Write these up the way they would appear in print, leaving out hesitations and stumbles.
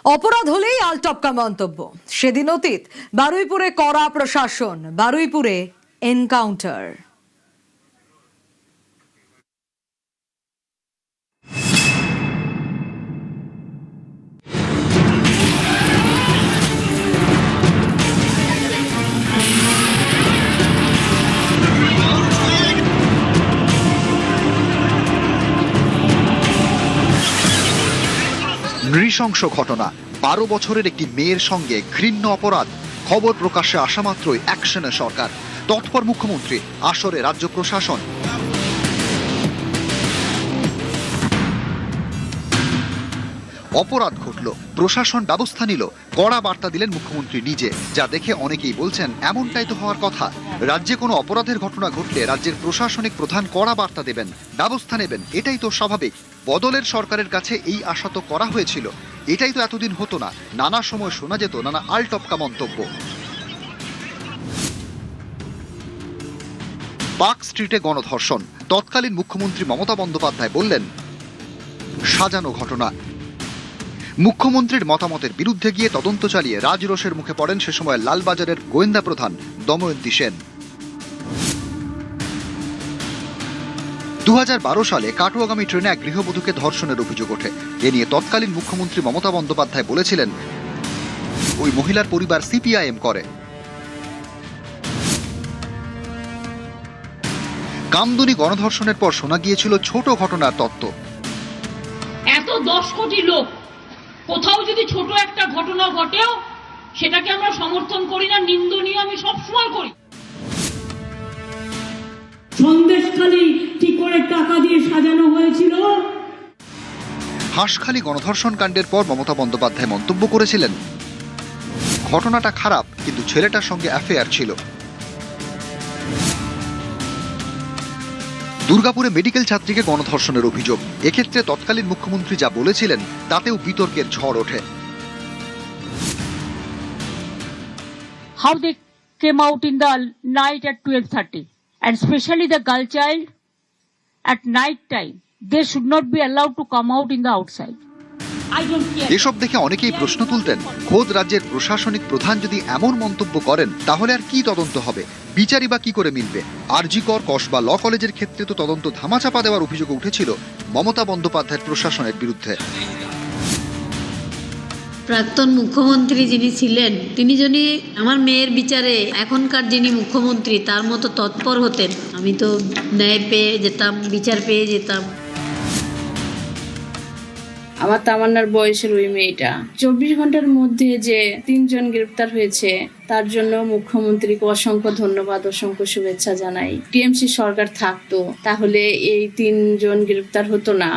অপরাধ হলেই আলটপকা মন্তব্য, সেদিন অতীত। বারুইপুরে কড়া প্রশাসন, বারুইপুরে এনকাউন্টার। নৃশংস ঘটনা, 12 বছরের একটি মেয়ের সঙ্গে ঘৃণ্য অপরাধ। খবর প্রকাশ্যে আসা মাত্রই অ্যাকশনে সরকার, তৎপর মুখ্যমন্ত্রী, আসরে রাজ্য প্রশাসন। অপরাধ ঘটল, প্রশাসন ব্যবস্থা নিল, কড়া বার্তা দিলেন মুখ্যমন্ত্রী নিজে। যা দেখে অনেকেই বলছেন এমনটাই তো হওয়ার কথা। রাজ্যে কোনো অপরাধের ঘটনা ঘটলে রাজ্যের প্রশাসনিক প্রধান কড়া বার্তা দেবেন, ব্যবস্থা নেবেন, এটাই তো স্বাভাবিক। বদলের সরকারের কাছে এই আশা তো করা হয়েছিল। এটাই তো এতদিন হতো না। নানা সময় শোনা যেত নানা আলটপকা মন্তব্য। পার্ক স্ট্রিটে গণধর্ষণ, তৎকালীন মুখ্যমন্ত্রী মমতা বন্দ্যোপাধ্যায় বললেন সাজানো ঘটনা। মুখ্যমন্ত্রীর মতামতের বিরুদ্ধে গিয়ে তদন্ত চালিয়ে রাজরোষের মুখে পড়েন সে সময় লালবাজারের গোয়েন্দা প্রধান দময়ন্তী সেন। 2012 সালে কাটোয়াগামী ট্রেনে এক গৃহবধূকে ধর্ষণের অভিযোগ ওঠে। এ নিয়ে তৎকালীন মুখ্যমন্ত্রী মমতা বন্দ্যোপাধ্যায় বলেছিলেন ওই মহিলার পরিবার সিপিআইএম করে। কামদুনি গণধর্ষণের পর শোনা গিয়েছিল ছোট ঘটনার তত্ত্ব। এত 10 কোটি লোক, কোথাও যদি ছোট একটা ঘটনা ঘটেও সেটাকে আমরা সমর্থন করি না, নিন্দনীয় আমি সবসময় করি। সন্দেশখালী কি করে টাকা দিয়ে সাজানো হয়েছিল। হাঁসখালি গণধর্ষণ কাণ্ডের পর মমতা বন্দ্যোপাধ্যায় মন্তব্য করেছিলেন ঘটনাটা খারাপ, কিন্তু ছেলেটার সঙ্গে অ্যাফেয়ার ছিল। দুর্গাপুরে মেডিকেল ছাত্রীকে গণধর্ষণের অভিযোগ। এক্ষেত্রে তৎকালীন মুখ্যমন্ত্রী যা বলেছিলেন তাতেও বিতর্কের ঝড় ওঠে। How they came out in the night at 12:30 and especially the girl child at night time, they should not be allowed to come out in the outside. I don't care. এসব দেখে অনেকেই প্রশ্ন তুলতেন, খোদ রাজ্যের প্রশাসনিক প্রধান যদি এমন মন্তব্য করেন তাহলে আর কি তদন্ত হবে, বিচারই বা কি করে মিলবে। আরজি কর কসবা ল কলেজের ক্ষেত্রে তো তদন্ত ধামাচাপা দেওয়ার অভিযোগ উঠেছিল মমতা বন্দ্যোপাধ্যায়ের প্রশাসনের বিরুদ্ধে। প্রাক্তন মুখ্যমন্ত্রী যিনি ছিলেন তিনি যদি আমার মেয়ের বিচারে এখনকার যিনি মুখ্যমন্ত্রী তার মতো তৎপর হতেন, আমি তো ন্যায় পেয়ে যেতাম, বিচার পেয়ে যেতাম। আমার তামান্নার বয়সের ওই মেয়েটা 24 ঘন্টার মধ্যে যে 3 জন গ্রেপ্তার হয়েছে তার জন্য মুখ্যমন্ত্রীকে অসংখ্য ধন্যবাদ, অসংখ্য শুভেচ্ছা জানাই। টিএমসি সরকার থাকতো তাহলে এই 3 জন গ্রেপ্তার হতো না।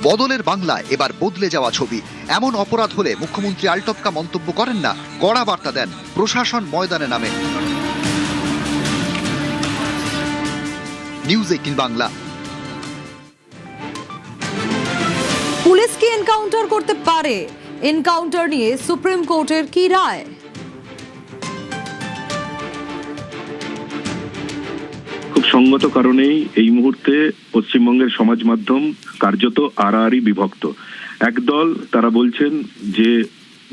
বদলের বাংলায় এবার বদলে যাওয়া ছবি। এমন অপরাধ হলে মুখ্যমন্ত্রী আলটপকা মন্তব্য করেন না, কড়া বার্তা দেন, প্রশাসন ময়দানে নামে। নিউজ 18 বাংলা। পুলিশ কি এনকাউন্টার করতে পারে? এনকাউন্টার নিয়ে সুপ্রিম কোর্টের কি রায়? খুব সঙ্গত কারণেই এই মুহূর্তে পশ্চিমবঙ্গের সমাজ মাধ্যম কার্যত আড়াআড়ি বিভক্ত। একদল তারা বলছেন যে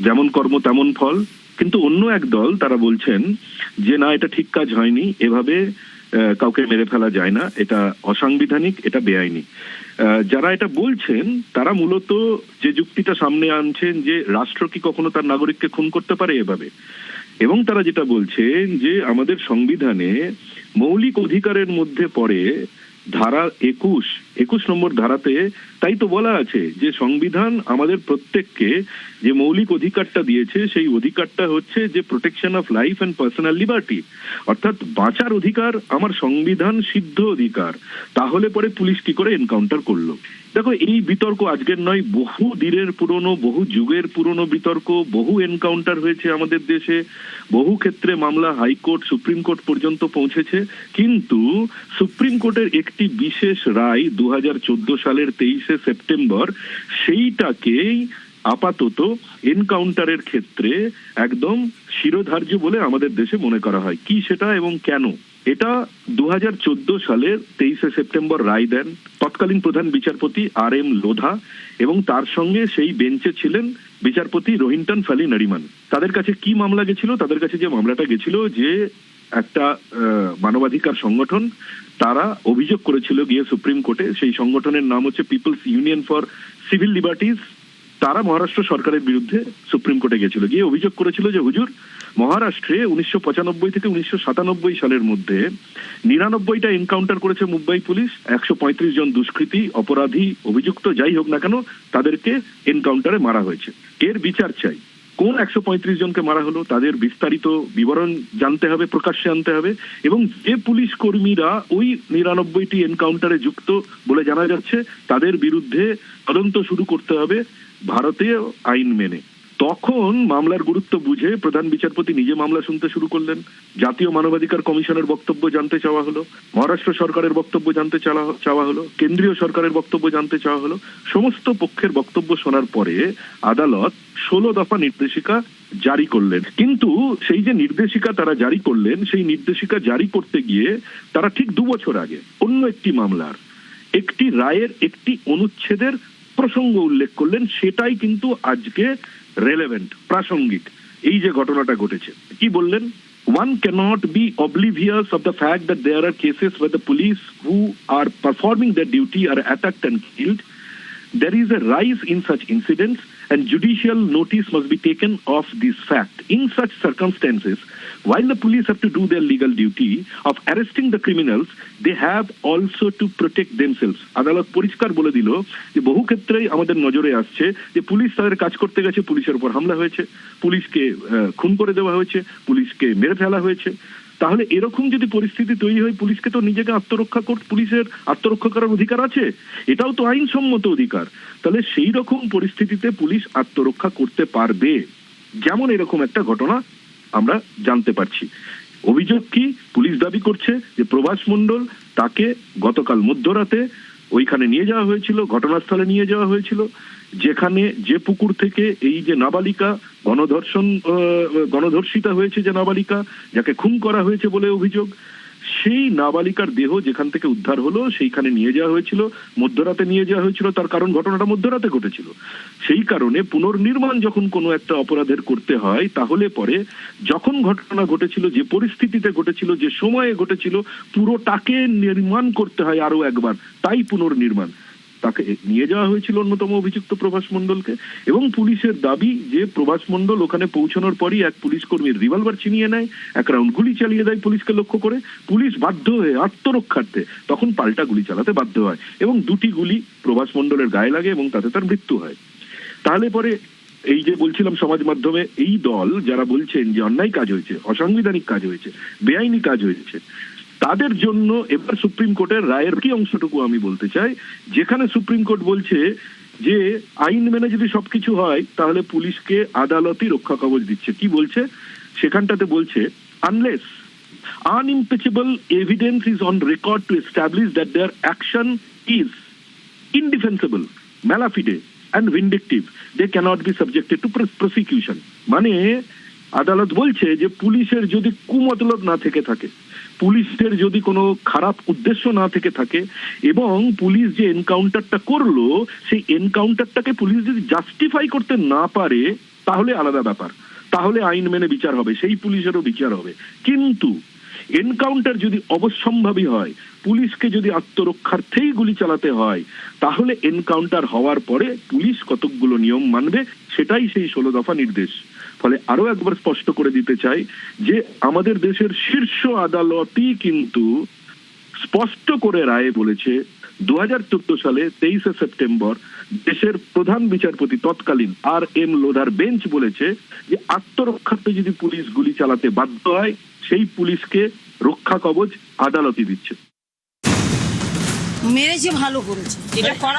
যেমন কর্ম তেমন ফল, কিন্তু অন্য একদল তারা বলছেন যে না, এটা ঠিক কাজ হয়নি, এভাবে কাউকে মেরে ফেলা যায় না, এটা অসাংবিধানিক, এটা বেআইনি। যারা এটা বলছেন তারা মূলত যে যুক্তিটা সামনে আনছেন যে রাষ্ট্র কি কখনো তার নাগরিককে খুন করতে পারে এভাবে, এবং তারা যেটা বলছেন যে আমাদের সংবিধানে মৌলিক অধিকারের মধ্যে পড়ে ধারা 21 নম্বর ধারাতে তাই তো বলা আছে যে সংবিধান আমাদের প্রত্যেককে যে মৌলিক অধিকারটা দিয়েছে সেই অধিকারটা হচ্ছে যে protection of life and personal liberty, অর্থাৎ বাঁচার অধিকার আমার সংবিধান সিদ্ধ অধিকার। তাহলে পরে পুলিশ কি করে এনকাউন্টার করলো? দেখো, এই বিতর্ক আজকের নয়, বহু দিনের পুরনো, বহু যুগের পুরনো বিতর্ক। বহু এনকাউন্টার হয়েছে আমাদের দেশে, বহু ক্ষেত্রে মামলা হাইকোর্ট, সুপ্রিম কোর্ট পর্যন্ত পৌঁছেছে। কিন্তু সুপ্রিম কোর্টের একটি বিশেষ রায় 2014 সালের 23শে সেপ্টেম্বর সেইটাকেই আপাতত এনকাউন্টারের ক্ষেত্রে একদম শিরোধার্য বলে আমাদের দেশে মনে করা হয়। কি সেটা এবং কেন এটা 2014 সালের 23শে সেপ্টেম্বর রায় দেন তৎকালীন প্রধান বিচারপতি RM লোধা, এবং তার সঙ্গে সেই বেঞ্চে ছিলেন বিচারপতি রোহিন্টন ফ্যালি নরিমান। তাদের কাছে কি মামলা গেছিল? তাদের কাছে যে মামলাটা গেছিল যে একটা মানবাধিকার সংগঠন তারা অভিযোগ করেছিল গিয়ে সুপ্রিম কোর্টে, সেই সংগঠনের নাম হচ্ছে people's union for civil liberties. তারা মহারাষ্ট্র সরকারের বিরুদ্ধে সুপ্রিম কোর্টে গেছিল, গিয়ে অভিযোগ করেছিল যে হুজুর, মহারাষ্ট্রে 1995 থেকে 1997 সালের মধ্যে 99টা এনকাউন্টার করেছে মুম্বাই পুলিশ। 135 জন দুষ্কৃতী, অপরাধী, অভিযুক্ত যাই হোক না কেন তাদেরকে এনকাউন্টারে মারা হয়েছে। এর বিচার চাই। কোন 135 জনকে মারা হলো তাদের বিস্তারিত বিবরণ জানতে হবে, প্রকাশ্যে আনতে হবে, এবং যে পুলিশ কর্মীরা ওই 99টি এনকাউন্টারে যুক্ত বলে জানা যাচ্ছে তাদের বিরুদ্ধে তদন্ত শুরু করতে হবে ভারতীয় আইন মেনে। তখন মামলার গুরুত্ব বুঝে প্রধান বিচারপতি নিজে মামলা শুনতে শুরু করলেন। জাতীয় মানবাধিকার কমিশনের বক্তব্য জানতে চাওয়া হলো, মহারাষ্ট্র সরকারের বক্তব্য জানতে চাওয়া হলো, কেন্দ্রীয় সরকারের বক্তব্য জানতে চাওয়া হলো। সমস্ত পক্ষের বক্তব্য শোনার পরে আদালত 16 দফা নির্দেশিকা জারি করলেন। কিন্তু সেই যে নির্দেশিকা তারা জারি করলেন, সেই নির্দেশিকা জারি করতে গিয়ে তারা ঠিক 2 বছর আগে অন্য একটি মামলার একটি রায়ের একটি অনুচ্ছেদের প্রসঙ্গ উল্লেখ করলেন। সেটাই কিন্তু আজকে রেলেভেন্ট, প্রাসঙ্গিক। এই যে ঘটনাটা ঘটেছে, কি বললেন? One cannot be oblivious of the fact that there are cases where the police who are performing their duty are attacked and killed. There is a rise in such incidents and judicial notice must be taken of this fact. In such circumstances, while the police have to do their legal duty of arresting the criminals, they have also to protect themselves. আদালত পরিষ্কার বলে দিল যে বহু ক্ষেত্রেই আমাদের নজরে আসছে যে পুলিশ তাদের কাজ করতে গেছে, পুলিশের উপর হামলা হয়েছে, পুলিশকে খুন করে দেওয়া হয়েছে, পুলিশকে মেরে ফেলা হয়েছে। তাহলে এরকম যদি পরিস্থিতি তৈরি হয়, পুলিশকে তো নিজেকে পুলিশের আত্মরক্ষা করার অধিকার আছে, এটাও তো আইনসম্মত অধিকার। তাহলে সেই রকম পরিস্থিতিতে পুলিশ আত্মরক্ষা করতে পারবে। যেমন এরকম একটা ঘটনা আমরা জানতে পারছি। অভিযোগ কি? পুলিশ দাবি করছে যে প্রভাস মণ্ডল তাকে গতকাল মধ্যরাতে ওইখানে নিয়ে যাওয়া হয়েছিল, ঘটনাস্থলে নিয়ে যাওয়া হয়েছিল, যেখানে যে পুকুর থেকে এই যে নাবালিকা গণধর্ষিতা হয়েছে, যে নাবালিকা যাকে খুন করা হয়েছে বলে অভিযোগ, সেই নাবালিকার দেহ যেখান থেকে উদ্ধার হলো সেইখানে নিয়ে যাওয়া হয়েছিল, মধ্যরাতে নিয়ে যাওয়া হয়েছিল। তার কারণ ঘটনাটা মধ্যরাতে ঘটেছিল। সেই কারণে পুনর্নির্মাণ যখন কোনো একটা অপরাধের করতে হয়, তাহলে পরে যখন ঘটনা ঘটেছিল, যে পরিস্থিতিতে ঘটেছিল, যে সময়ে ঘটেছিল, পুরোটাকে নির্মাণ করতে হয় আরো একবার, তাই পুনর্নির্মাণ। তাকে নিয়ে যাওয়া হয়েছিল অন্যতম অভিযুক্ত প্রভাস মণ্ডলকে, এবং পুলিশের দাবি যে প্রভাস মণ্ডল ওখানে পৌঁছানোর পরই এক পুলিশ কর্মীর রিভলভার ছিনিয়ে নেয়, এক রাউন্ড গুলি চালিয়ে দেয় পুলিশকে লক্ষ্য করে। পুলিশ বাধ্য হয়ে আত্মরক্ষার্থে তখন পাল্টা গুলি চালাতে বাধ্য হয়, এবং 2টি গুলি প্রভাস মণ্ডলের গায়ে লাগে এবং তাতে তার মৃত্যু হয়। তাহলে পরে এই যে বলছিলাম সমাজ মাধ্যমে এই দল যারা বলছেন যে অন্যায় কাজ হয়েছে, অসাংবিধানিক কাজ হয়েছে, বেআইনি কাজ হয়েছে, তাদের জন্য এবার সুপ্রিম কোর্টের রায়ের কি অংশটুকু আমি বলতে চাই, যেখানে সুপ্রিম কোর্ট বলছে যে আইন মেনে যদি সবকিছু হয় তাহলে পুলিশকে আদালতই রক্ষা কবচ দিচ্ছে। কি বলছে সেখানটাতে? বলছে unless unimpeachable evidence is on record to establish that their action is indefensible, malafide and vindictive, they cannot be subjected to prosecution. মানে আদালত বলছে যে পুলিশের যদি কুমতলব না থেকে থাকে, পুলিশের যদি কোনো খারাপ উদ্দেশ্য না থেকে থাকে, এবং পুলিশ যে এনকাউন্টারটা করলো সেই এনকাউন্টারটাকে পুলিশ যদি জাস্টিফাই করতে না পারে, তাহলে আলাদা ব্যাপার, তাহলে আইন মেনে বিচার হবে, সেই পুলিশেরও বিচার হবে। কিন্তু এনকাউন্টার যদি অবশ্যম্ভাবী হয়, পুলিশকে যদি আত্মরক্ষার্থেই গুলি চালাতে হয়, তাহলে এনকাউন্টার হওয়ার পরে পুলিশ কতকগুলো নিয়ম মানবে, সেটাই সেই 16 দফা নির্দেশ। ফলে আরো একবার স্পষ্ট করে দিতে চাই যে আমাদের দেশের শীর্ষ আদালতই কিন্তু স্পষ্ট করে রায়ে বলেছে 2014 সালে 23শে সেপ্টেম্বর দেশের প্রধান বিচারপতি তৎকালীন RM লোধার বেঞ্চ বলেছে যে আত্মরক্ষার্থে যদি পুলিশ গুলি চালাতে বাধ্য হয়, সেই পুলিশকে রক্ষা কবচ আদালতই দিচ্ছে। মেরেছে, ভালো করেছে, এটা